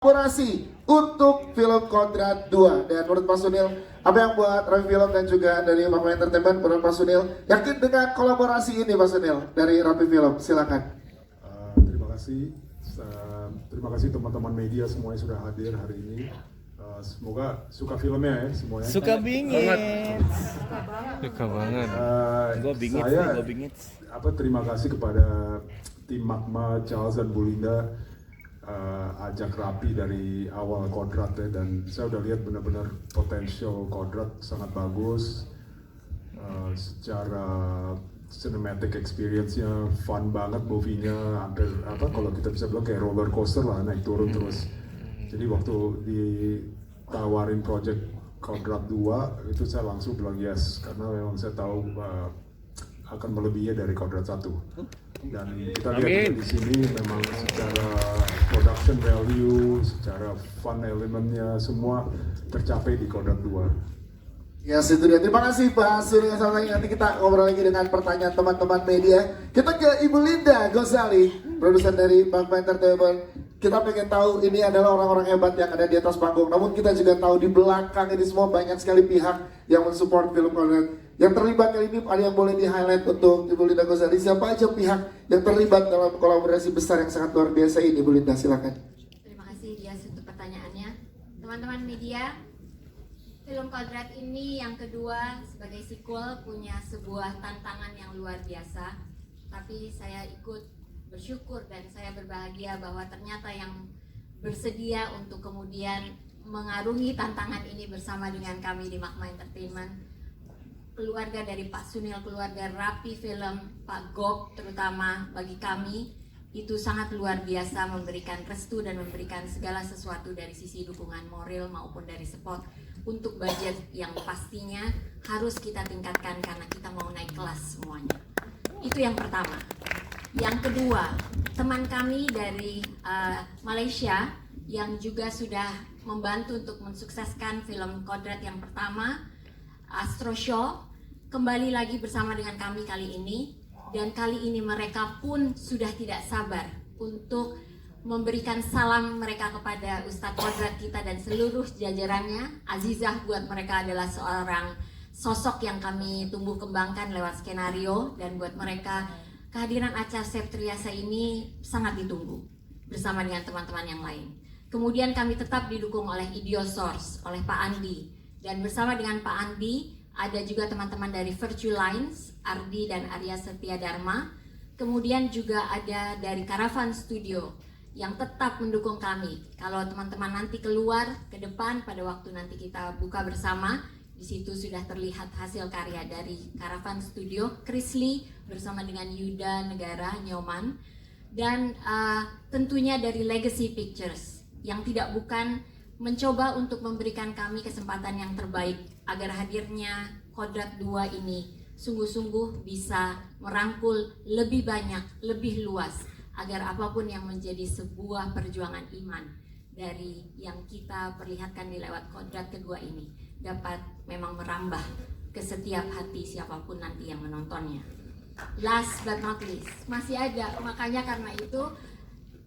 kolaborasi untuk film Kodrat 2. Dan menurut Pak Sunil, apa yang buat Rapi Film dan juga dari Makma Entertainment, menurut Pak Sunil, yakin dengan kolaborasi ini Pak Sunil dari Rapi Film? Silakan. Terima kasih. Terima kasih teman-teman media semuanya sudah hadir hari ini. Semoga suka filmnya ya semuanya. Suka bingit. Suka banget. Gue bingit, Saya gue bingit. terima kasih kepada tim Makma, Charles dan Bulinda, ajak Rapi dari awal Kodrat ya, dan saya udah lihat benar-benar potensial Kodrat sangat bagus. Secara cinematic experience-nya fun banget, movie-nya hampir kalau kita bisa bilang kayak roller coaster lah, naik turun terus. Jadi waktu ditawarin project Kodrat 2 itu saya langsung bilang yes, karena memang saya tahu akan melebihi dari Kodrat 1. Dan kita lihat di sini memang secara production value, secara fun elemennya semua tercapai di Kodrat 2. Ya, itu dia. Terima kasih Pak Surya. Nanti kita ngobrol lagi dengan pertanyaan teman-teman media. Kita ke Ibu Linda Gozali, produser dari Makma Entertainment. Kita pengen tahu ini adalah orang-orang hebat yang ada di atas panggung. Namun kita juga tahu di belakang ini semua banyak sekali pihak yang mensupport film Kodrat. Yang terlibat kali ini ada yang boleh di-highlight untuk Ibu Linda Gozali. Siapa aja pihak yang terlibat dalam kolaborasi besar yang sangat luar biasa ini, Ibu Linda, silakan. Terima kasih Dias untuk pertanyaannya. Teman-teman media, film Kodrat ini yang kedua sebagai sequel punya sebuah tantangan yang luar biasa. Tapi saya ikut bersyukur dan saya berbahagia bahwa ternyata yang bersedia untuk kemudian mengarungi tantangan ini bersama dengan kami di Makma Entertainment, keluarga dari Pak Sunil, keluarga Rapi Film, Pak Gop terutama bagi kami itu sangat luar biasa, memberikan restu dan memberikan segala sesuatu dari sisi dukungan moral maupun dari support untuk budget yang pastinya harus kita tingkatkan karena kita mau naik kelas semuanya. Itu yang pertama. Yang kedua, teman kami dari Malaysia yang juga sudah membantu untuk mensukseskan film Kodrat yang pertama, Astro Show, kembali lagi bersama dengan kami kali ini. Dan kali ini mereka pun sudah tidak sabar untuk memberikan salam mereka kepada Ustadz Kodrat kita dan seluruh jajarannya. Azizah buat mereka adalah seorang sosok yang kami tumbuh kembangkan lewat skenario, dan buat mereka kehadiran Acha Septriasa ini sangat ditunggu bersama dengan teman-teman yang lain. Kemudian kami tetap didukung oleh Idiosource, oleh Pak Andi, dan bersama dengan Pak Andi ada juga teman-teman dari Virtue Lines, Ardi dan Arya Setia Dharma. Kemudian juga ada dari Caravan Studio yang tetap mendukung kami. Kalau teman-teman nanti keluar ke depan pada waktu nanti kita buka bersama, di situ sudah terlihat hasil karya dari Caravan Studio, Chris Lee bersama dengan Yuda Negara Nyoman, dan tentunya dari Legacy Pictures yang tidak bukan mencoba untuk memberikan kami kesempatan yang terbaik agar hadirnya Kodrat 2 ini sungguh-sungguh bisa merangkul lebih banyak, lebih luas, agar apapun yang menjadi sebuah perjuangan iman dari yang kita perlihatkan di lewat Kodrat kedua ini dapat memang merambah ke setiap hati siapapun nanti yang menontonnya. Last but not least, masih ada, makanya karena itu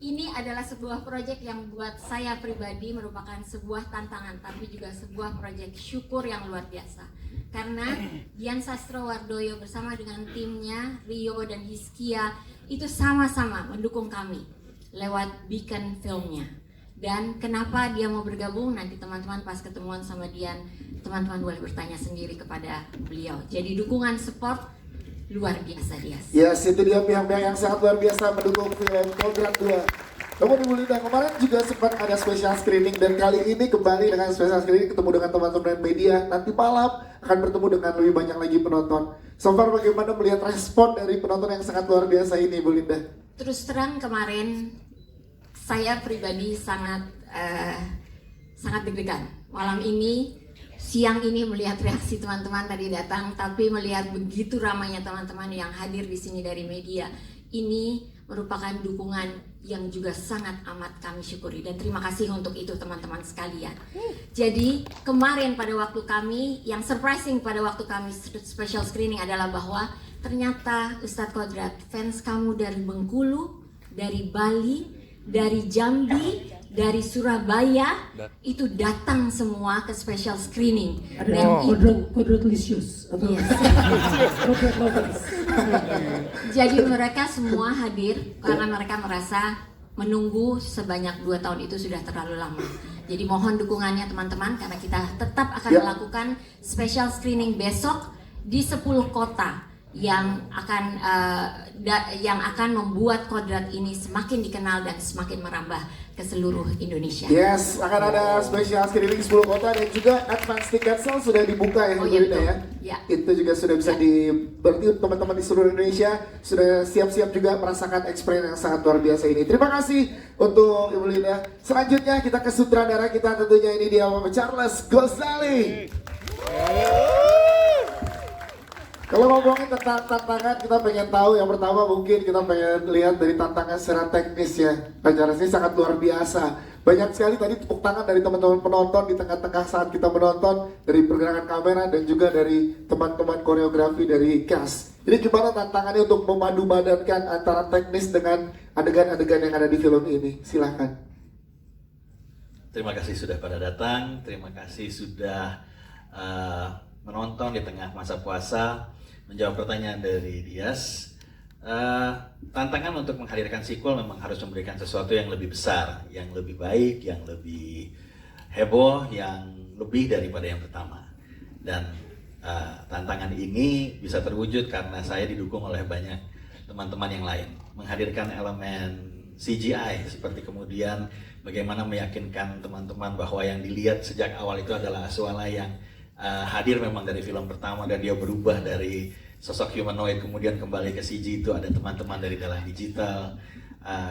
ini adalah sebuah proyek yang buat saya pribadi merupakan sebuah tantangan, tapi juga sebuah proyek syukur yang luar biasa. Karena Dian Sastrowardoyo bersama dengan timnya, Rio dan Hiskia, itu sama-sama mendukung kami lewat Beacon filmnya. Dan kenapa dia mau bergabung, nanti teman-teman pas ketemuan sama Dian, teman-teman boleh bertanya sendiri kepada beliau. Jadi dukungan support luar biasa dia. Yes, itu dia pihak-pihak yang sangat luar biasa mendukung film Kodrat 2. Namun Ibu Linda, kemarin juga sempat ada special screening, dan kali ini kembali dengan special screening ketemu dengan teman-teman media. Nanti malam akan bertemu dengan lebih banyak lagi penonton. So far bagaimana melihat respon dari penonton yang sangat luar biasa ini, Ibu Linda? Terus terang kemarin saya pribadi sangat deg-degan. Malam ini, siang ini melihat reaksi teman-teman tadi datang, tapi melihat begitu ramainya teman-teman yang hadir di sini dari media, ini merupakan dukungan yang juga sangat amat kami syukuri, dan terima kasih untuk itu teman-teman sekalian. Jadi kemarin pada waktu kami, yang surprising pada waktu kami special screening adalah bahwa ternyata Ustadz Kodrat, fans kamu dari Bengkulu, dari Bali, dari Jambi, dari Surabaya itu datang semua ke special screening. Ada Dan Kodrotlicious atau Yes. Kodrot Lovers. Jadi mereka semua hadir karena mereka merasa menunggu sebanyak 2 tahun itu sudah terlalu lama. Jadi mohon dukungannya teman-teman karena kita tetap akan melakukan special screening besok di 10 kota yang akan membuat Kodrat ini semakin dikenal dan semakin merambah ke seluruh Indonesia. Yes, akan ada spesial screening 10 kota dan juga advance ticket sale sudah dibuka ya, Oh, iya, Belinda betul. ya. Ya. Itu juga sudah bisa berarti teman-teman di seluruh Indonesia sudah siap-siap juga merasakan experience yang sangat luar biasa ini. Terima kasih untuk Ibu Linda. Selanjutnya kita ke sutradara kita, tentunya ini dia Charles Ghazali. Kalau ngomongin tentang tantangan, kita pengen tahu yang pertama mungkin kita pengen lihat dari tantangan secara teknis ya. Pak Charles ini sangat luar biasa. Banyak sekali tadi tepuk tangan dari teman-teman penonton di tengah-tengah saat kita menonton, dari pergerakan kamera dan juga dari teman-teman koreografi dari cast. Jadi gimana tantangannya untuk memadu-padankan antara teknis dengan adegan-adegan yang ada di film ini? Silahkan. Terima kasih sudah pada datang, terima kasih sudah menonton di tengah masa puasa, menjawab pertanyaan dari Dias. Tantangan untuk menghadirkan sequel memang harus memberikan sesuatu yang lebih besar, yang lebih baik, yang lebih heboh, yang lebih daripada yang pertama. Dan tantangan ini bisa terwujud karena saya didukung oleh banyak teman-teman yang lain. Menghadirkan elemen CGI seperti kemudian bagaimana meyakinkan teman-teman bahwa yang dilihat sejak awal itu adalah Aswala yang hadir memang dari film pertama dan dia berubah dari sosok humanoid kemudian kembali ke CG. Itu ada teman-teman dari dalam digital.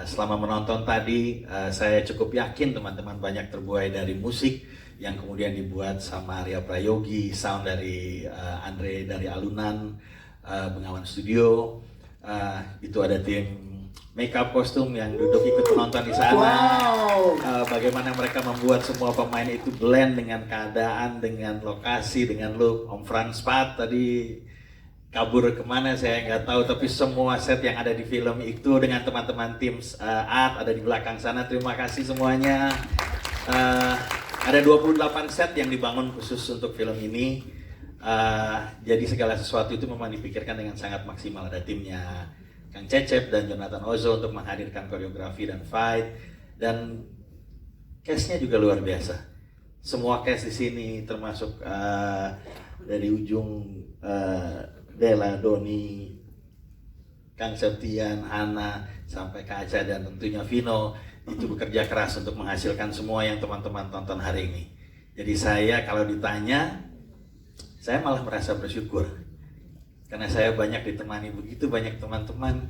Selama menonton tadi saya cukup yakin teman-teman banyak terbuai dari musik yang kemudian dibuat sama Arya Prayogi, sound dari Andre dari Alunan, Bengawan Studio. Itu ada tim makeup kostum yang duduk ikut menonton di sana. Wow. Bagaimana mereka membuat semua pemain itu blend dengan keadaan, dengan lokasi, dengan look. Om Frans Pat tadi kabur kemana saya nggak tahu, tapi semua set yang ada di film itu dengan teman-teman tim art ada di belakang sana. Terima kasih semuanya. Ada 28 set yang dibangun khusus untuk film ini. Jadi segala sesuatu itu memang dipikirkan dengan sangat maksimal. Ada timnya Kang Cecep dan Jonathan Ozo untuk menghadirkan koreografi dan fight, dan cast-nya juga luar biasa. Semua cast di sini termasuk dari ujung Della, Doni, Kang Septian, Hana, sampai Kaca dan tentunya Vino itu bekerja keras untuk menghasilkan semua yang teman-teman tonton hari ini. Jadi saya kalau ditanya, saya malah merasa bersyukur. Karena saya banyak ditemani begitu banyak teman-teman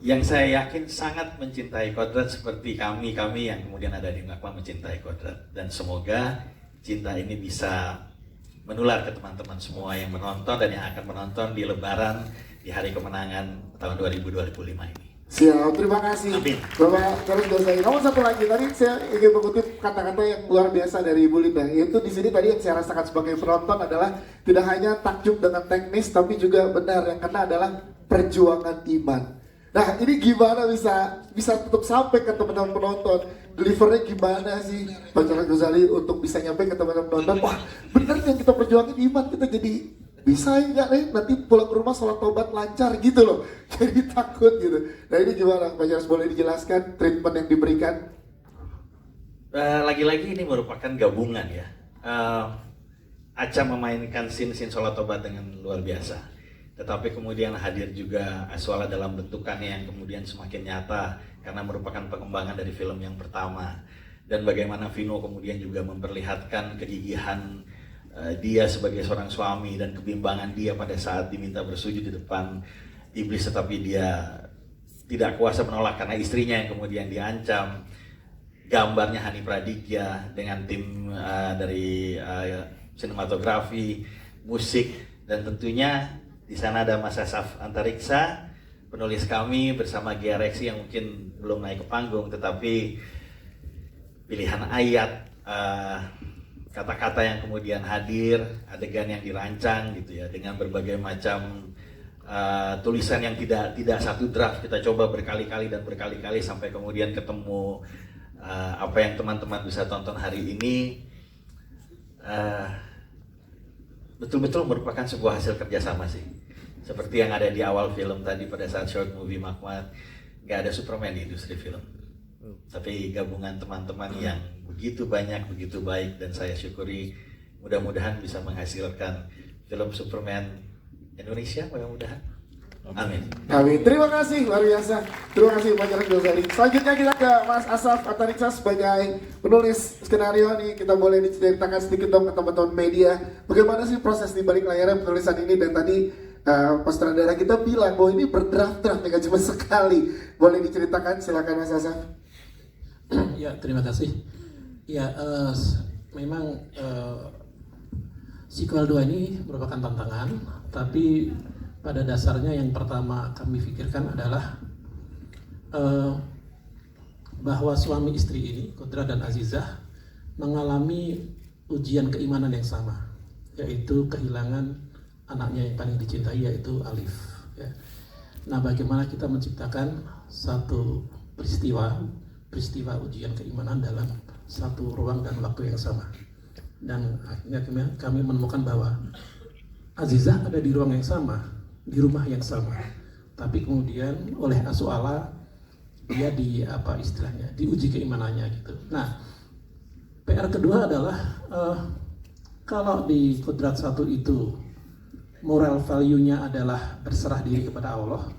yang saya yakin sangat mencintai Kodrat seperti kami yang kemudian ada di Magma mencintai Kodrat. Dan semoga cinta ini bisa menular ke teman-teman semua yang menonton dan yang akan menonton di Lebaran di hari kemenangan tahun 2025 ini. Siap, terima kasih Amin. Bapak Charles Ghazali. Namun satu lagi, tadi saya ingin mengutip kata-kata yang luar biasa dari Ibu Linda. Yaitu di sini tadi yang saya rasakan sebagai penonton adalah tidak hanya takjub dengan teknis, tapi juga benar yang kena adalah perjuangan iman. Nah ini gimana bisa tetap sampai ke teman-teman penonton? Delivernya gimana sih Pak Charles Ghazali untuk bisa nyampe ke teman-teman penonton? Wah benar yang kita perjuangin iman, kita jadi bisa enggak nih nanti pulang ke rumah sholat tobat lancar gitu loh. Jadi takut gitu. Nah ini gimana Pak Charles, boleh dijelaskan treatment yang diberikan? Lagi-lagi ini merupakan gabungan ya. Aca memainkan scene sholat tobat dengan luar biasa. Tetapi kemudian hadir juga Aswala dalam bentukannya yang kemudian semakin nyata karena merupakan pengembangan dari film yang pertama. Dan bagaimana Vino kemudian juga memperlihatkan kegigihan dia sebagai seorang suami dan kebimbangan dia pada saat diminta bersujud di depan iblis, tetapi dia tidak kuasa menolak karena istrinya yang kemudian diancam. Gambarnya Hani Pradigya dengan tim dari sinematografi, musik, dan tentunya di sana ada Mas Asaf Antariksa, penulis kami bersama Gia Reksi yang mungkin belum naik ke panggung, tetapi pilihan ayat, kata-kata yang kemudian hadir, adegan yang dirancang gitu ya, dengan berbagai macam tulisan yang tidak satu draft, kita coba berkali-kali dan berkali-kali sampai kemudian ketemu apa yang teman-teman bisa tonton hari ini betul-betul merupakan sebuah hasil kerjasama sih. Seperti yang ada di awal film tadi pada saat short movie Makmat, nggak ada Superman di industri film. Tapi gabungan teman-teman yang begitu banyak, begitu baik, dan saya syukuri mudah-mudahan bisa menghasilkan film Superman Indonesia, mudah-mudahan. Amin. Amin. Terima kasih, luar biasa. Terima kasih Pak Jarek Gozali. Selanjutnya kita ke Mas Asaf Atariksa sebagai penulis skenario nih. Kita boleh diceritakan sedikit dong ke teman-teman media. Bagaimana sih proses di balik layarnya penulisan ini, dan tadi Pak sutradara kita bilang bahwa ini berdraft-draft, nggak cuma sekali. Boleh diceritakan, silakan Mas Asaf. Ya, terima kasih. Ya, memang sequel 2 ini merupakan tantangan, tapi pada dasarnya yang pertama kami pikirkan adalah bahwa suami istri ini, Kodrat dan Azizah, mengalami ujian keimanan yang sama, yaitu kehilangan anaknya yang paling dicintai, yaitu Alif. Ya. Nah, bagaimana kita menciptakan satu peristiwa ujian keimanan dalam satu ruang dan waktu yang sama. Dan akhirnya kami menemukan bahwa Azizah ada di ruang yang sama, di rumah yang sama, tapi kemudian oleh asuh Allah dia diuji keimanannya gitu. Nah, PR kedua adalah kalau di Kodrat 1 itu moral value-nya adalah berserah diri kepada Allah,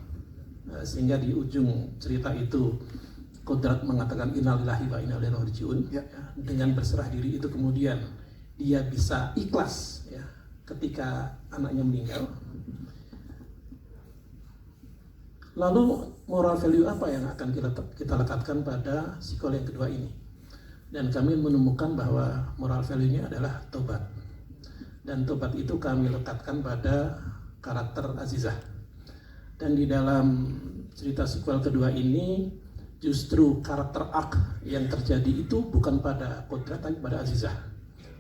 sehingga di ujung cerita itu Kodrat mengatakan innalillahi wa inna ilaihi raji'un. Dengan berserah diri itu kemudian dia bisa ikhlas ya ketika anaknya meninggal. Lalu moral value apa yang akan kita lekatkan pada sequel yang kedua ini? Dan kami menemukan bahwa moral value-nya adalah tobat. Dan tobat itu kami lekatkan pada karakter Azizah. Dan di dalam cerita sequel kedua ini justru karakter arc yang terjadi itu bukan pada Kodrat tapi pada Azizah.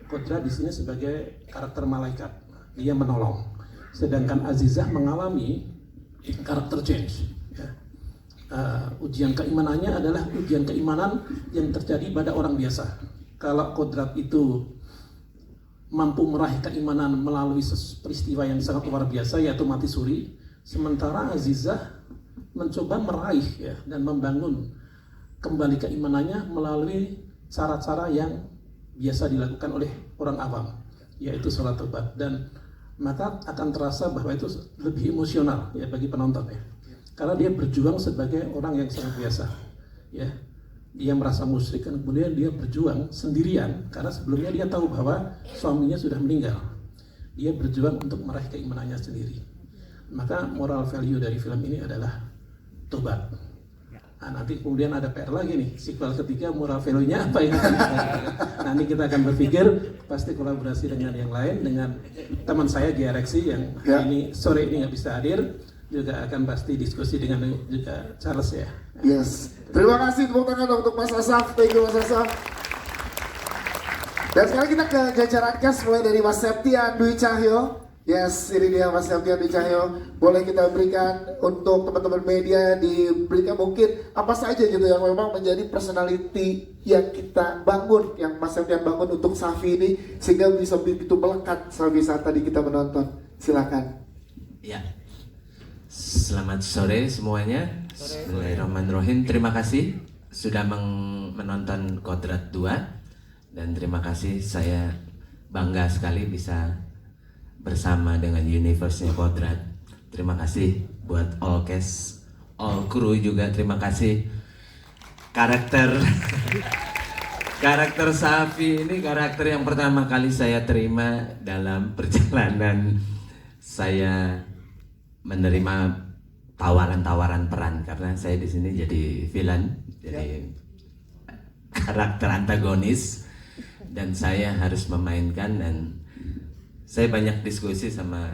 Kodrat di sini sebagai karakter malaikat, dia menolong. Sedangkan Azizah mengalami karakter change. Ya. Ujian keimanannya adalah ujian keimanan yang terjadi pada orang biasa. Kalau Kodrat itu mampu meraih keimanan melalui peristiwa yang sangat luar biasa, yaitu mati suri, sementara Azizah mencoba meraih ya, dan membangun kembali keimanannya melalui cara-cara yang biasa dilakukan oleh orang awam, yaitu sholat tobat. Dan maka akan terasa bahwa itu lebih emosional ya bagi penonton ya, karena dia berjuang sebagai orang yang sangat biasa ya. Dia merasa musyrik, kemudian dia berjuang sendirian karena sebelumnya dia tahu bahwa suaminya sudah meninggal. Dia berjuang untuk meraih keimanannya sendiri. Maka moral value dari film ini adalah tobat. Nah, nanti kemudian ada PR lagi nih, sequel ketiga moral value-nya apa ini? Nanti kita akan berpikir, pasti kolaborasi dengan yang lain, dengan teman saya Giareksi yang ini sore ini nggak bisa hadir, juga akan pasti diskusi dengan juga Charles ya. Yes, terima kasih, tepuk tangan untuk Mas Asaf. Thank you Mas Asaf. Dan sekarang kita ke jajaran cast, mulai dari Mas Septian Dwi Cahyo. Yes, ini dia Mas Septian Dwi Cahyo. Boleh kita berikan untuk teman-teman media, diberikan mungkin apa saja gitu yang memang menjadi personality yang kita bangun, yang Mas Septian bangun untuk Safi ini, sehingga bisa begitu melekat Safi saat tadi kita menonton. Silakan. Ya, selamat sore semuanya. Bismillahirrahmanirrahim. Terima kasih sudah menonton Kodrat 2, dan terima kasih, saya bangga sekali bisa bersama dengan universe-nya Kodrat. Terima kasih buat all cast, all crew juga. Terima kasih karakter Safi ini karakter yang pertama kali saya terima dalam perjalanan saya menerima tawaran-tawaran peran, karena saya di sini jadi villain, jadi karakter antagonis, dan saya harus memainkan. Dan saya banyak diskusi sama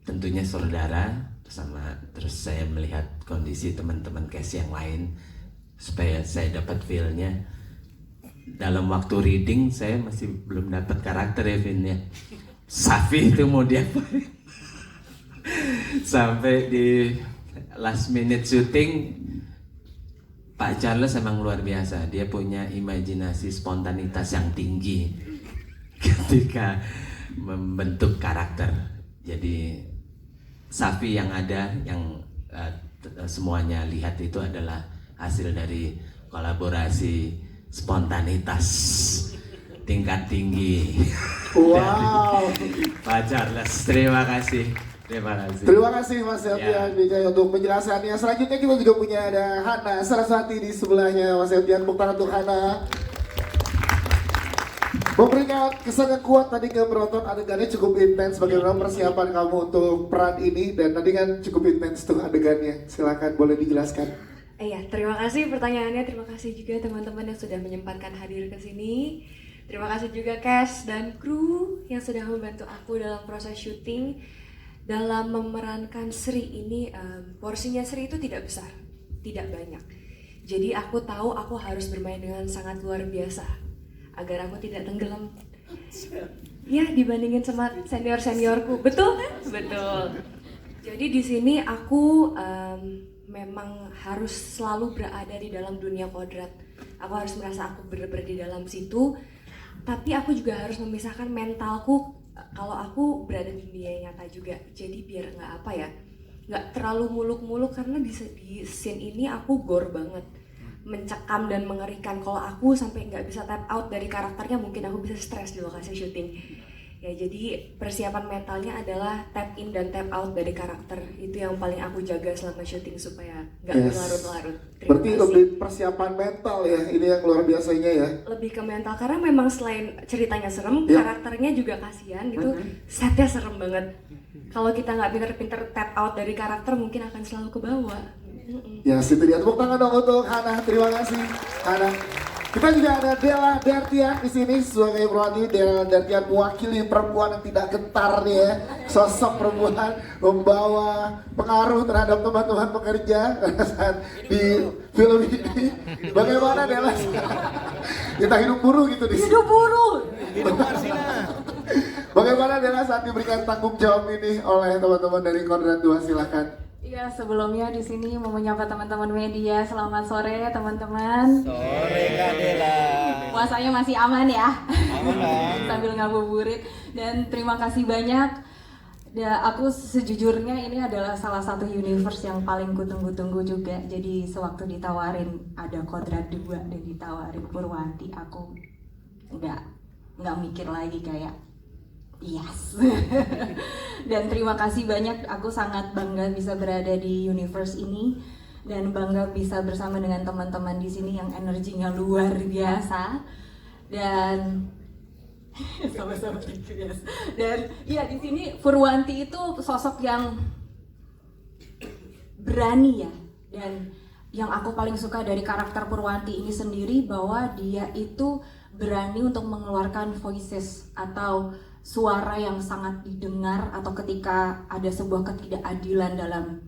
tentunya saudara, terus saya melihat kondisi teman-teman cast yang lain supaya saya dapat feel-nya. Dalam waktu reading saya masih belum dapat karakter ya, Vin-nya. Safi itu mau diapain? Sampai di last minute syuting Pak Charles emang luar biasa. Dia punya imajinasi spontanitas yang tinggi ketika membentuk karakter. Jadi Safi yang ada, yang semuanya lihat itu adalah hasil dari kolaborasi spontanitas tingkat tinggi. Wow. Pak Charles, terima kasih. Terima kasih. Terima kasih Mas Septian Wijaya untuk penjelasannya. Selanjutnya kita juga punya ada Hana Saraswati di sebelahnya Mas Septian. Tepuk tangan untuk Hana. Memberikan kesan yang kuat tadi ke penonton, adegannya cukup intens. Bagaimana persiapan kamu untuk peran ini, dan tadi kan cukup intens tuh adegannya. Silakan boleh dijelaskan. Iya, terima kasih pertanyaannya. Terima kasih juga teman-teman yang sudah menyempatkan hadir ke sini. Terima kasih juga cast dan kru yang sudah membantu aku dalam proses syuting. Dalam memerankan Sri ini, porsinya Sri itu tidak besar, tidak banyak. Jadi aku tahu aku harus bermain dengan sangat luar biasa agar aku tidak tenggelam. Ya, dibandingin sama senior-seniorku, betul kan? Betul. Jadi di sini aku memang harus selalu berada di dalam dunia kodrat. Aku harus merasa aku benar-benar di dalam situ. Tapi aku juga harus memisahkan mentalku kalau aku berada di dunia nyata juga. Jadi biar nggak terlalu muluk-muluk, karena di scene ini aku gore banget, mencekam dan mengerikan. Kalau aku sampai nggak bisa tap out dari karakternya, mungkin aku bisa stres di lokasi syuting. Ya, jadi persiapan mentalnya adalah tap in dan tap out dari karakter. Itu yang paling aku jaga selama syuting supaya nggak berlarut-larut. Berarti lebih persiapan mental ya, ini yang luar biasanya ya. Lebih ke mental, karena memang selain ceritanya serem, karakternya juga kasihan gitu. Setnya serem banget. Kalau kita nggak pinter-pinter tap out dari karakter, mungkin akan selalu ke bawah. Ya, situ dia. Tepuk tangan dong untuk Hana. Terima kasih Hana. Kita juga ada Della Dartian di sini sebagai perempuan. Della Dartian mewakili perempuan yang tidak gentar nih ya. Sosok perempuan membawa pengaruh terhadap teman-teman pekerja saat di film ini. Bagaimana Della? Kita hidup buruh gitu di sini. Hidup buruh. Bagaimana Della saat diberikan tanggung jawab ini oleh teman-teman dari Kodrat 2? Silakan. Iya, sebelumnya di sini mau menyapa teman-teman media. Selamat sore teman-teman. Sore Kak Dela. Puasanya masih aman ya? Aman. Sambil ngabuburit. Dan terima kasih banyak. Aku sejujurnya ini adalah salah satu universe yang paling kutunggu-tunggu juga. Jadi sewaktu ditawarin ada Kodrat 2 dan ditawarin Purwanti, aku nggak mikir lagi, kayak yes. Dan terima kasih banyak, aku sangat bangga bisa berada di universe ini dan bangga bisa bersama dengan teman-teman di sini yang energinya luar biasa. Dan sama-sama yes. Dan iya, di sini Purwanti itu sosok yang berani ya. Dan yang aku paling suka dari karakter Purwanti ini sendiri, bahwa dia itu berani untuk mengeluarkan voices atau suara yang sangat didengar, atau ketika ada sebuah ketidakadilan dalam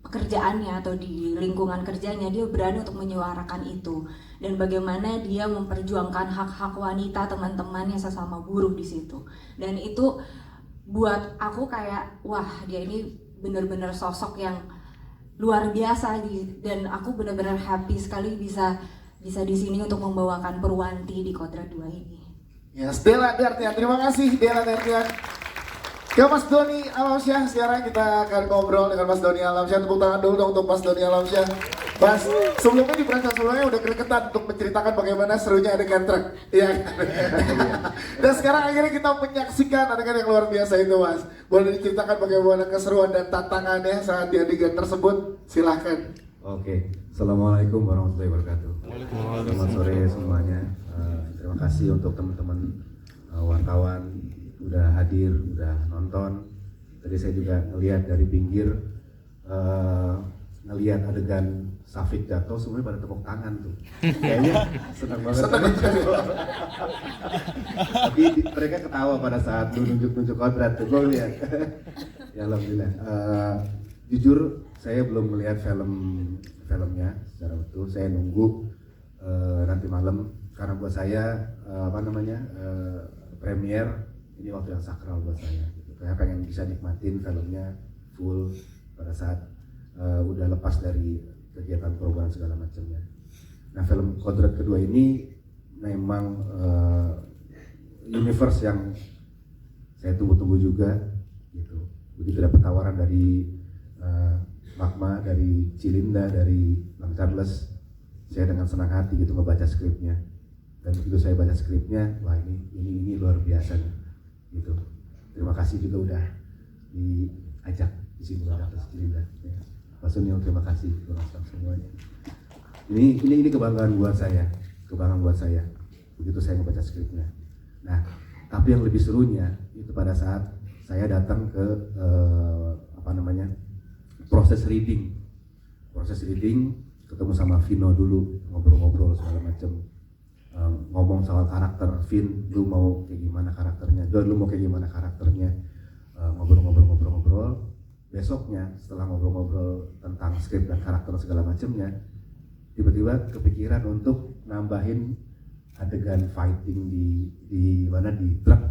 pekerjaannya atau di lingkungan kerjanya, dia berani untuk menyuarakan itu. Dan bagaimana dia memperjuangkan hak-hak wanita teman-temannya sesama buruh di situ. Dan itu buat aku kayak, wah, dia ini benar-benar sosok yang luar biasa, dan aku benar-benar happy sekali bisa di sini untuk membawakan Purwanti di Kodrat 2 ini. Ya, Della Dartian, terima kasih Della Dartian. Ke Mas Doni Alamsyah, sekarang kita akan ngobrol dengan Mas Doni Alamsyah. Tepuk tangan dulu dong untuk Mas Doni Alamsyah. Mas, sebelumnya di perasaan sebelumnya udah gregetan untuk menceritakan bagaimana serunya adegan truk. Iya. Dan sekarang akhirnya kita menyaksikan adegan yang luar biasa itu, Mas. Boleh diceritakan bagaimana keseruan dan tantangannya saat di adegan tersebut? Silahkan. Oke, Assalamualaikum warahmatullahi wabarakatuh. Selamat sore semuanya. Terima kasih untuk teman-teman wartawan udah hadir, udah nonton. Tadi saya juga ngelihat dari pinggir, ngelihat adegan Safik jatuh, semuanya pada tepuk tangan tuh. Kayaknya senang banget. Tapi mereka ketawa pada saat lu nunjuk-nunjuk Kodrat tuh, gue lihat. Ya alhamdulillah. Jujur saya belum melihat filmnya secara utuh. Saya nunggu nanti malam, karena buat saya premier ini waktu yang sakral buat saya. Saya pengen bisa nikmatin filmnya full pada saat udah lepas dari kegiatan perubahan segala macamnya. Nah, film Kodrat kedua ini memang universe yang saya tunggu-tunggu juga gitu. Begitu dapat tawaran dari Magma, dari Cilinda, dari Bang Charles, saya dengan senang hati gitu membaca skripnya. Dan begitu saya baca skripnya, wah ini luar biasa nih, gitu. Terima kasih juga udah diajak di sini atas Cilinda. Ya. Pak Sunil, terima kasih untuk semuanya. Ini kebanggaan buat saya, begitu saya membaca skripnya. Nah, tapi yang lebih serunya itu pada saat saya datang ke proses reading, ketemu sama Vino dulu, ngobrol-ngobrol segala macam, ngomong soal karakter. Vin, lu mau kayak gimana karakternya? Don, lu mau kayak gimana karakternya? Ngobrol-ngobrol. Besoknya setelah ngobrol-ngobrol tentang skrip dan karakter segala macamnya, tiba-tiba kepikiran untuk nambahin adegan fighting di mana di truk,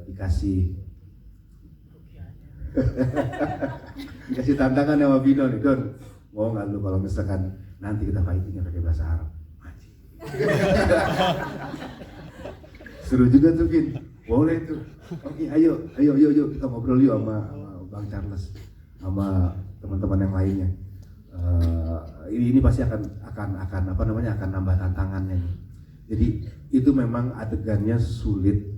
dikasih tantangan sama Vino nih, Don, mau nggak lu kalau misalkan nanti kita fightingnya pakai bahasa Arab? Seru juga tuh, Vin, boleh tuh. Oke, ayo kita ngobrol yuk sama Bang Charles, sama teman-teman yang lainnya. Ini pasti akan nambah tantangannya nih. Jadi itu memang adegannya sulit.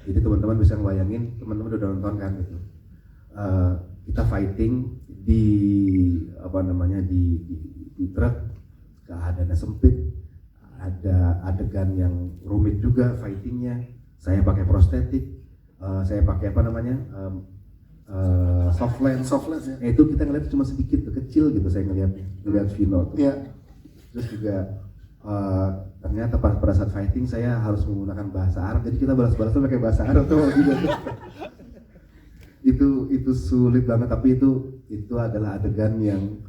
Jadi teman-teman bisa ngebayangin, teman-teman udah nonton kan gitu. Kita fighting di truk, keadaannya sempit, ada adegan yang rumit juga fightingnya. Saya pakai prostetik, saya pakai soft lens ya. Itu kita ngeliat cuma sedikit tuh, kecil gitu saya ngeliat Vino tuh. Yeah. Terus juga ternyata pada saat fighting saya harus menggunakan bahasa Arab, jadi kita balas-balasan pakai bahasa Arab tuh gitu. Itu sulit banget, tapi itu adalah adegan yang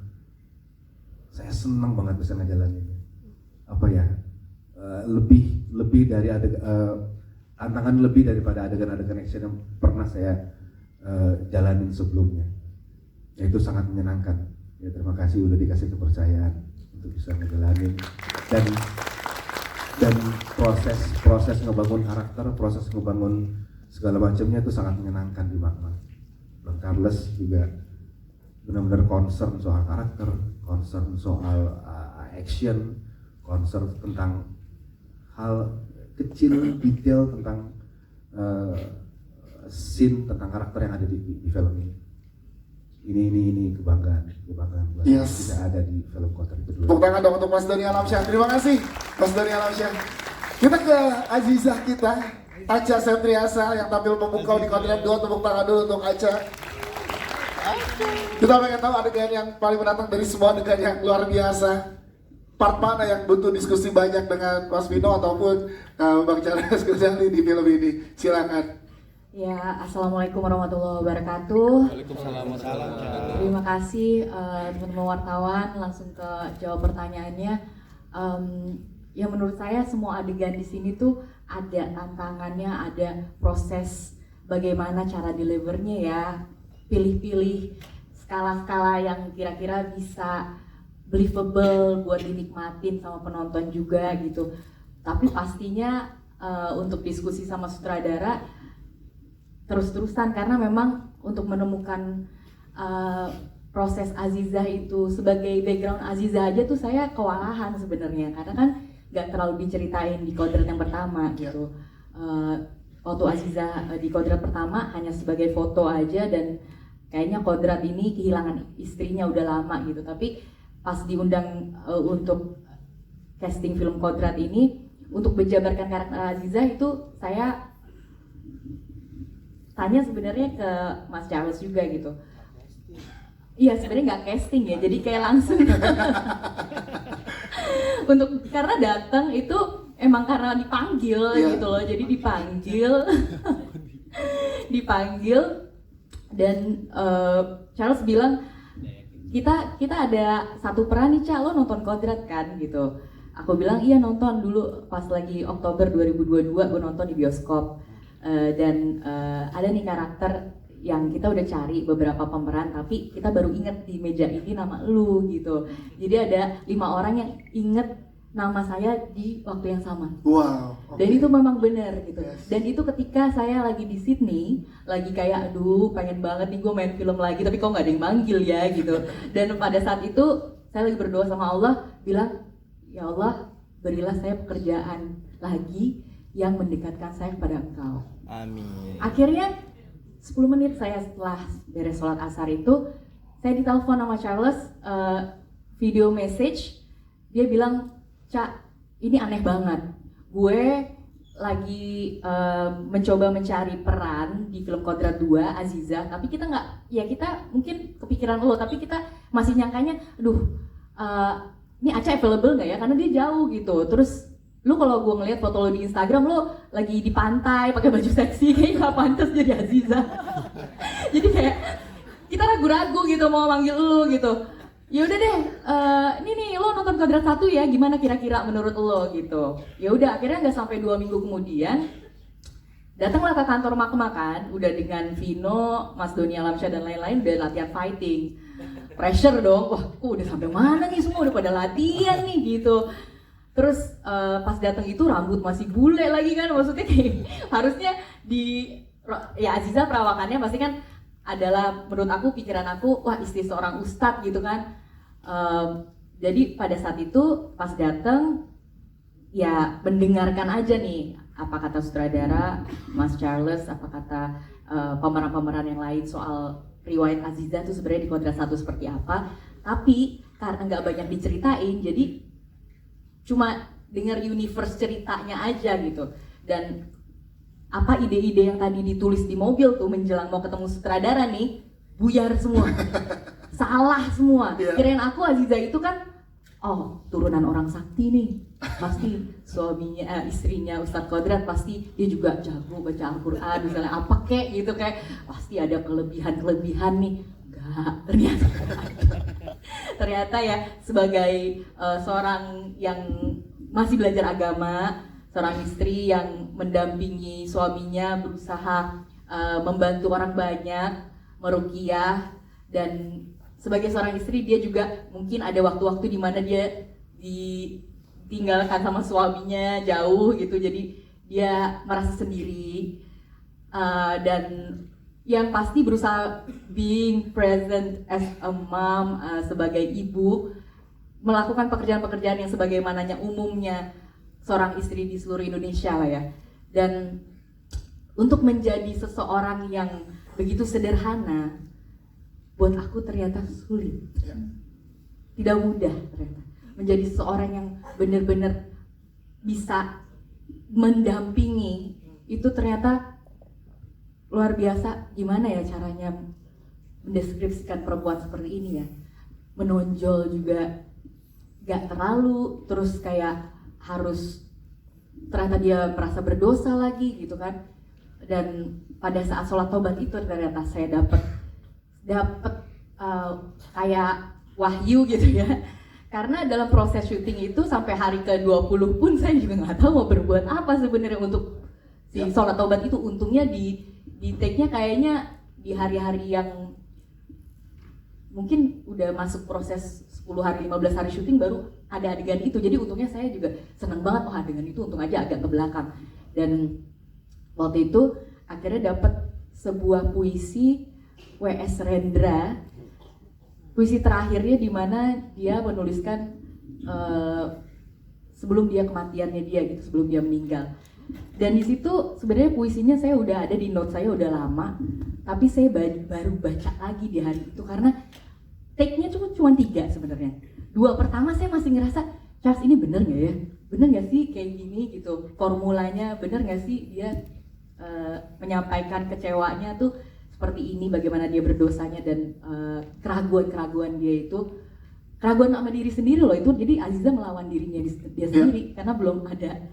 saya senang banget bisa ngejalanin. Lebih dari tantangan lebih daripada adegan-adegan action yang pernah saya jalanin sebelumnya. Itu sangat menyenangkan. Ya, terima kasih udah dikasih kepercayaan untuk bisa ngejalanin, dan proses ngebangun karakter, proses ngebangun segala macamnya itu sangat menyenangkan di Magma. Bang Charles juga benar-benar concern soal karakter, concern soal action, concern tentang hal kecil, detail tentang scene, tentang karakter yang ada di film ini. Ini kebanggaan buat tidak ada di film Kodrat kedua. Tepuk tangan dong untuk Mas Doni Alamsyah. Terima kasih Mas Doni Alamsyah. Kita ke Azizah kita, Acha Septriasa yang tampil memukau di Kodrat 2. Tepuk tangan dulu untuk Acha. Kita pengen tahu adegan yang paling menantang dari semua adegan yang luar biasa. Part mana yang butuh diskusi banyak dengan Mas Vino ataupun Bang Charles Ghazali di film ini? Silakan. Ya, assalamualaikum warahmatullahi wabarakatuh. Waalaikumsalam. Terima kasih teman-teman wartawan. Langsung ke jawab pertanyaannya. Ya menurut saya semua adegan di sini tuh ada tantangannya, ada proses bagaimana cara delivernya ya. Pilih-pilih skala-skala yang kira-kira bisa believable buat dinikmatin sama penonton juga gitu. Tapi pastinya untuk diskusi sama sutradara terus-terusan, karena memang untuk menemukan proses Azizah itu sebagai background Azizah aja tuh saya kewalahan sebenarnya, karena kan nggak terlalu diceritain di Kodrat yang pertama gitu. Waktu Azizah di Kodrat pertama hanya sebagai foto aja, dan kayaknya Kodrat ini kehilangan istrinya udah lama gitu. Tapi pas diundang untuk casting film Kodrat ini untuk menjabarkan karakter Azizah, itu saya tanya sebenarnya ke Mas Charles juga gitu. Iya, sebenarnya nggak casting ya, jadi kayak langsung karena datang itu emang karena dipanggil gitu loh, jadi dipanggil dan Charles bilang kita ada satu peran nih, Ca, lo nonton Kodrat kan gitu. Aku bilang iya nonton dulu pas lagi Oktober 2022 gue nonton di bioskop. Dan ada nih karakter yang kita udah cari beberapa pemeran tapi kita baru inget di meja ini nama lu gitu. Jadi ada 5 orang yang inget nama saya di waktu yang sama. Wow. Dan itu memang benar gitu. Dan itu ketika saya lagi di Sydney, lagi kayak aduh pengen banget nih gue main film lagi tapi kok nggak ada yang manggil ya gitu. Dan pada saat itu saya lagi berdoa sama Allah bilang, ya Allah berilah saya pekerjaan lagi yang mendekatkan saya kepada Engkau. Amin. Akhirnya 10 menit saya setelah beres sholat asar itu, saya ditelepon sama Charles, video message, dia bilang, Cak, ini aneh banget, gue lagi mencoba mencari peran di film Kodrat 2, Aziza, tapi kita nggak, ya kita mungkin kepikiran lo, tapi kita masih nyangkanya, aduh, ini Aca available nggak ya, karena dia jauh gitu, terus lu kalau gue ngeliat foto lo di Instagram lo lagi di pantai pakai baju seksi kayak gak pantas jadi Aziza. Jadi kayak kita ragu-ragu gitu mau manggil lu gitu. Ya udah deh, ini nih lo nonton Kodrat 1 ya, gimana kira-kira menurut lo gitu. Ya udah akhirnya nggak sampai 2 minggu kemudian datanglah ke kantor Makmakan, udah dengan Vino, Mas Doni Alamsyah dan lain-lain udah latihan fighting. Pressure dong, wah kok udah sampai mana nih semua udah pada latihan nih gitu. Terus pas datang itu rambut masih bule lagi kan, maksudnya kayak harusnya ya Aziza perawakannya pasti kan adalah menurut aku pikiran aku wah istri seorang ustadz gitu kan. Jadi pada saat itu pas datang ya mendengarkan aja nih apa kata sutradara Mas Charles, apa kata pemeran-pemeran yang lain soal riwayat Aziza itu sebenarnya di Kodrat 1 seperti apa. Tapi karena nggak banyak diceritain jadi cuma dengar universe ceritanya aja gitu. Dan apa ide-ide yang tadi ditulis di mobil tuh menjelang mau ketemu sutradara nih buyar semua. Salah semua. Kirain aku Aziza itu kan oh turunan orang sakti nih, pasti suaminya istrinya Ustadz Kodrat pasti dia juga jago baca Al-Quran misalnya apa kek gitu, kayak pasti ada kelebihan nih. Enggak, ternyata ya sebagai seorang yang masih belajar agama, seorang istri yang mendampingi suaminya berusaha membantu orang banyak, meruqyah, dan sebagai seorang istri dia juga mungkin ada waktu-waktu di mana dia ditinggalkan sama suaminya jauh gitu, jadi dia merasa sendiri dan yang pasti berusaha being present as a mom, sebagai ibu, melakukan pekerjaan-pekerjaan yang sebagaimananya umumnya seorang istri di seluruh Indonesia lah ya. Dan untuk menjadi seseorang yang begitu sederhana, buat aku ternyata sulit. Tidak mudah ternyata. Menjadi seseorang yang benar-benar bisa mendampingi, itu ternyata luar biasa. Gimana ya caranya mendeskripsikan perempuan seperti ini ya, menonjol juga gak terlalu, terus kayak harus ternyata dia merasa berdosa lagi gitu kan. Dan pada saat sholat tobat itu ternyata saya dapat kayak wahyu gitu ya, karena dalam proses syuting itu sampai hari ke-20 pun saya juga nggak tahu mau berbuat apa sebenarnya untuk si sholat tobat itu. Untungnya di take-nya kayaknya di hari-hari yang mungkin udah masuk proses 10 hari, 15 hari syuting baru ada adegan itu. Jadi untungnya saya juga senang banget, oh adegan itu untung aja agak ke belakang. Dan waktu itu akhirnya dapat sebuah puisi W.S. Rendra, puisi terakhirnya di mana dia menuliskan sebelum dia kematiannya dia gitu, sebelum dia meninggal. Dan di situ sebenarnya puisinya saya udah ada di note saya udah lama, tapi saya baru baca lagi di hari itu karena take-nya cuma 3 sebenarnya. 2 pertama saya masih ngerasa, Charles ini bener nggak ya? Bener nggak sih kayak gini gitu? Formulanya bener nggak sih dia menyampaikan kecewanya tuh seperti ini, bagaimana dia berdosanya dan keraguan-keraguan dia itu, keraguan sama diri sendiri loh itu. Jadi Aziza melawan dirinya dia sendiri karena belum ada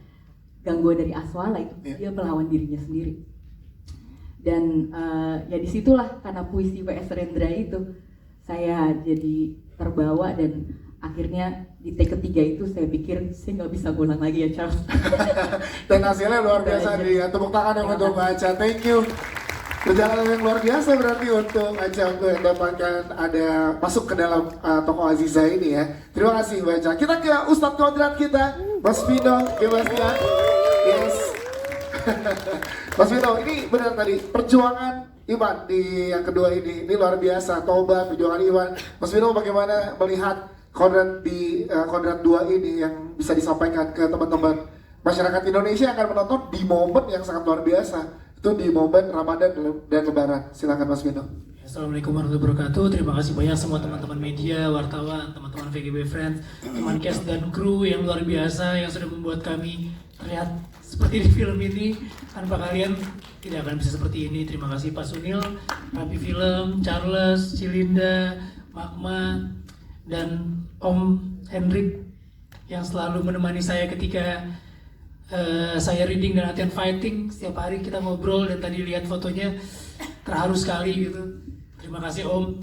gangguan dari Aswala itu, dia melawan dirinya sendiri. Dan ya disitulah karena puisi W.S. Rendra itu saya jadi terbawa dan akhirnya di take ketiga itu saya pikir saya nggak bisa ngulang lagi ya Charles. Dan hasilnya luar biasa nih, tepuk tangan yang untuk baca. Thank you. Perjalanan yang luar biasa berarti untuk Aca mendapatkan ada masuk ke dalam tokoh Aziza ini ya. Terima kasih Mbak Aca. Kita ke Ustadz Kodrat kita, Mas Vino, Sebastian. Yes. Mas Vino, ini benar tadi perjuangan Iwan di yang kedua ini luar biasa. Toba, perjuangan Iwan. Mas Vino, bagaimana melihat Kodrat di Kodrat 2 ini yang bisa disampaikan ke teman-teman masyarakat Indonesia yang akan menonton di momen yang sangat luar biasa, itu di momen Ramadan dan Lebaran. Silakan Mas Vino. Assalamualaikum warahmatullahi wabarakatuh. Terima kasih banyak semua teman-teman media, wartawan, teman-teman VGB Friends, teman cast dan kru yang luar biasa yang sudah membuat kami terlihat seperti di film ini. Tanpa kalian tidak akan bisa seperti ini. Terima kasih Pak Sunil, Rapi Film, Charles, Cilinda, Magma, dan Om Hendrik yang selalu menemani saya ketika saya reading dan latihan fighting. Setiap hari kita ngobrol dan tadi lihat fotonya terharu sekali gitu. Terima kasih Om.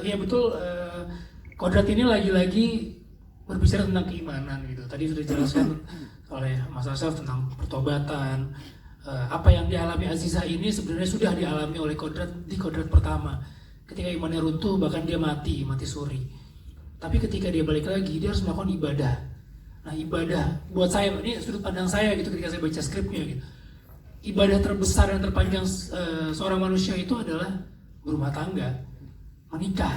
Ya betul, Kodrat ini lagi-lagi berbicara tentang keimanan gitu. Tadi sudah dijelaskan oleh Mas Asaf tentang pertobatan. Apa yang dialami Aziza ini sebenarnya sudah dialami oleh Kodrat di Kodrat pertama. Ketika imannya runtuh, bahkan dia mati suri. Tapi ketika dia balik lagi, dia harus melakukan ibadah. Nah ibadah buat saya, ini sudut pandang saya gitu ketika saya baca skripnya gitu. Ibadah terbesar dan terpanjang seorang manusia itu adalah berumah tangga, menikah,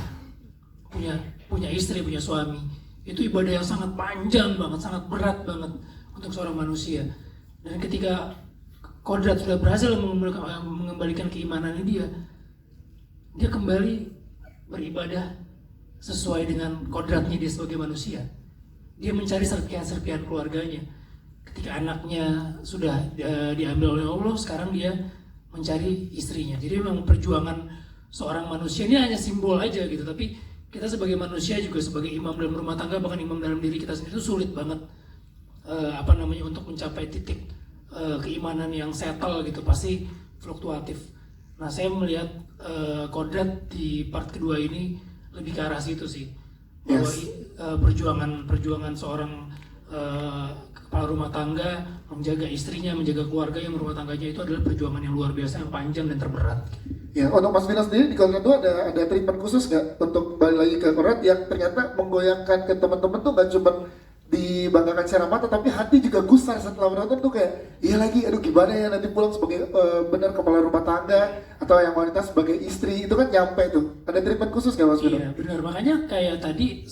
punya istri, punya suami. Itu ibadah yang sangat panjang banget, sangat berat banget untuk seorang manusia. Dan ketika Kodrat sudah berhasil mengembalikan keimanannya dia kembali beribadah sesuai dengan kodratnya dia sebagai manusia. Dia mencari serpihan-serpihan keluarganya. Ketika anaknya sudah diambil oleh Allah, sekarang dia mencari istrinya. Jadi memang perjuangan seorang manusia ini hanya simbol aja gitu. Tapi kita sebagai manusia juga sebagai imam dalam rumah tangga, bahkan imam dalam diri kita sendiri itu sulit banget untuk mencapai titik keimanan yang settle gitu. Pasti fluktuatif. Nah saya melihat Kodrat di part kedua ini lebih ke arah situ sih. Bahwa perjuangan seorang kepala rumah tangga menjaga istrinya, menjaga keluarga yang rumah tangganya itu adalah perjuangan yang luar biasa, yang panjang dan terberat. Ya, untuk Mas Vino sendiri di Kodrat 2 ada treatment khusus nggak untuk balik lagi ke Kodrat yang ternyata menggoyangkan ke teman-teman tuh nggak cuma dibanggakan secara mata, tapi hati juga gusar setelah menonton tuh kayak iya lagi, aduh gimana ya nanti pulang sebagai benar kepala rumah tangga atau yang wanita sebagai istri, itu kan nyampe tuh. Ada treatment khusus nggak Mas Vino? Iya benar, makanya kayak tadi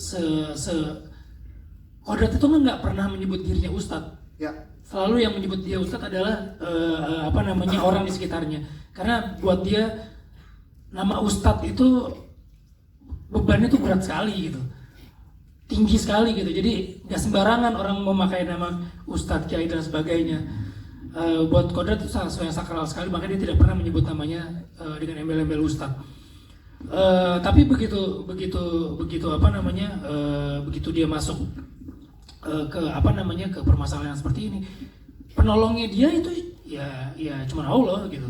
Kodrat itu kan nggak pernah menyebut dirinya Ustadz. Ya. Selalu yang menyebut dia Ustadz adalah orang di sekitarnya. Karena buat dia nama Ustadz itu bebannya tuh berat sekali gitu, tinggi sekali gitu. Jadi nggak sembarangan orang memakai nama Ustadz, Kiai dan sebagainya. Buat Kodrat itu sesuatu yang sakral sekali, makanya dia tidak pernah menyebut namanya dengan embel-embel Ustadz. Tapi begitu dia masuk ke permasalahan seperti ini, penolongnya dia itu ya cuma Allah gitu.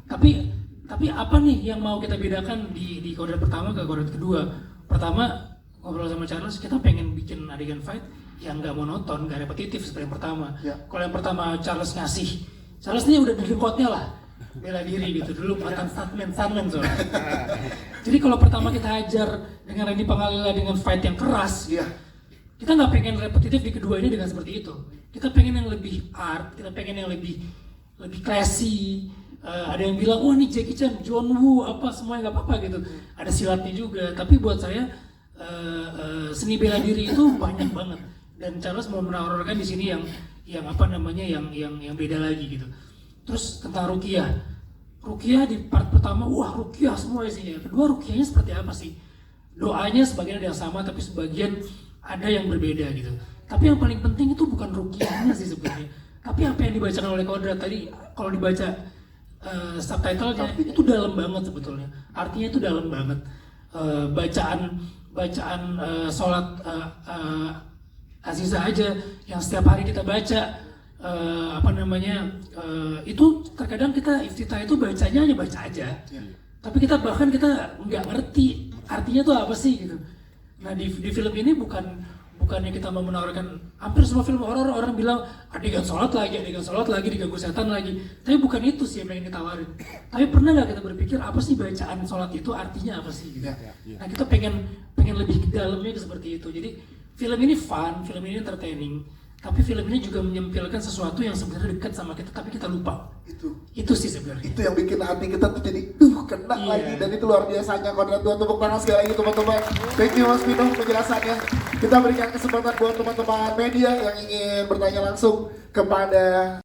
Tapi apa nih yang mau kita bedakan di Kodrat pertama ke Kodrat kedua? Pertama ngobrol sama Charles, kita pengen bikin adegan fight yang nggak monoton, nggak repetitif seperti yang pertama. Ya. Kalau yang pertama Charles ini udah dengkotnya lah, bela diri gitu dulu, mantan stuntman soalnya. Jadi kalau pertama kita hajar dengan Randy Pangalila dengan fight yang keras, kita nggak pengen repetitif di kedua ini dengan seperti itu. Kita pengen yang lebih art, kita pengen yang lebih classy. Ada yang bilang, wah ini Jackie Chan, John Woo, apa semuanya nggak apa-apa gitu. Ada silatnya juga. Tapi buat saya seni bela diri itu banyak banget. Dan Charles mau menawarkan di sini yang beda lagi gitu. Terus tentang Ruqyah di part pertama, wah Ruqyah semua isinya. Kedua Ruqyahnya seperti apa sih? Doanya sebagian ada yang sama, tapi sebagian ada yang berbeda gitu. Tapi yang paling penting itu bukan Ruqyahnya sih sebenarnya, tapi apa yang dibacakan oleh Kodrat tadi. Kalau dibaca subtitlenya itu dalam banget sebetulnya. Artinya itu dalam banget. Bacaan sholat Aziza aja yang setiap hari kita baca, itu terkadang kita iftitah itu bacanya hanya baca aja. Tapi kita nggak ngerti artinya tuh apa sih gitu. Nah di film ini bukan Bukannya kita mau menawarkan, hampir semua film horor orang bilang adegan sholat lagi, diganggu setan lagi. Tapi bukan itu sih yang pengen ditawarin. Tapi pernah nggak kita berpikir apa sih bacaan sholat itu artinya apa sih? Gitu. Nah kita pengen lebih ke dalamnya seperti itu. Jadi film ini fun, film ini entertaining. Tapi film ini juga menyempilkan sesuatu yang sebenarnya dekat sama kita, tapi kita lupa. Itu sih sebenarnya. Itu yang bikin hati kita tuh jadi kena lagi, dan itu luar biasanya. Kodrat, dua tepuk tangan sekali lagi teman-teman. Thank you Mas Pino penjelasannya. Kita berikan kesempatan buat teman-teman media yang ingin bertanya langsung kepada